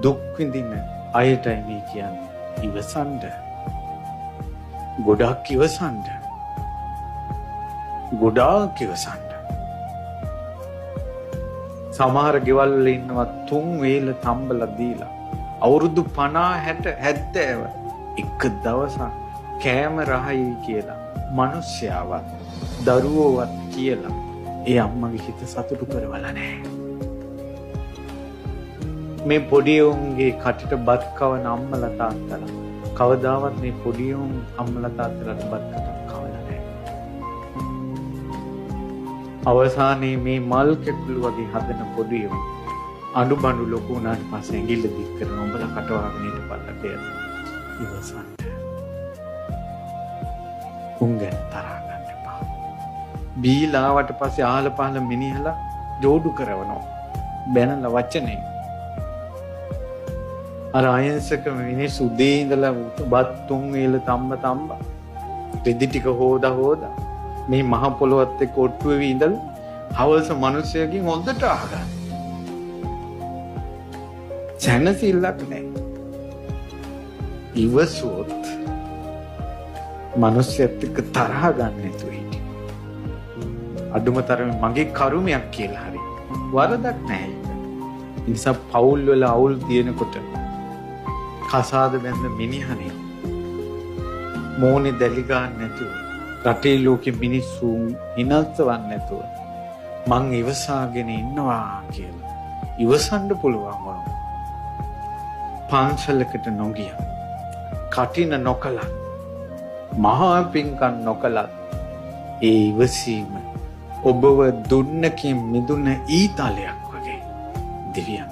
දුක් විඳින අයටයි මේ කියන්නේ. ඉවසන්න. ගොඩක් ඉවසන්න. ගොඩාක් ඉවසන්න. සමහර ගෙවල් වල ඉන්නවා 3 වේල තම්බලා දීලා අවුරුදු 50 60 70 එක දවසක් කෑම රහයි කියලා මිනිස්යාවත් දරුවෝවත් කියලා ඒ අම්මගේ හිත සතුටු කරවලා නැහැ. මේ පොඩි උන්ගේ කටට බත් කවන අම්මලා තාත්තලා කවදාවත් මේ පොඩි උන් අම්මලා තාත්තලාට බත් කවලා නැහැ. අවසානයේ මේ මල් කෙකුළු වගේ හදන පොඩි උන් අඬු බඬු ලොකු උනාට පස්සේ ඇඟිල්ල දික් කරන උඹලා කටවගෙන හිටපල්ලා කියලා ඉවසන්න. උංගන් තරහ ගන්න එපා. බීලාවට පස්සේ ආල පහල මිනිහලා ජෝඩු කරවනවා. බැනලා වචනේ. අර අයන්සක මිනිස්සු උදේ ඉඳලා බත් 3 වේල තම්බ රෙදි ටික හොදා මේ මහ පොළොවත් එක්ක ඔට්ටු වෙවි ඉඳලා හවස මිනිස්සුයකින් හොඳට අහගන්න. සැනසෙල්ලක් නැහැ. ඉවසුවොත් මිනිස්සුත් එක්ක තරහ ගන්න නැතුව හිටිය. අඩුම තරමේ මගේ කරුමයක් කියලා හරි වරදක් නැහැ ඒක. ඒ නිසා පවුල් වල අවුල් තියෙනකොට කසාද බැඳ මිනිහනේ මෝනේ දැලි ගන්න නැතුව රටේ ලෝකෙ මිනිස්සු හිනස්සවන්න නැතුව මං ඉවසාගෙන ඉන්නවා කියලා ඉවසන්න පුළුවන් වුණා. පන්සලකට නොගිය කටින නොකලත් මහා පින්කම් නොකලත් ඒ ඉවසීම ඔබව දුන්නකින් මිදුන ඊතලයක් වගේ දිව්‍යං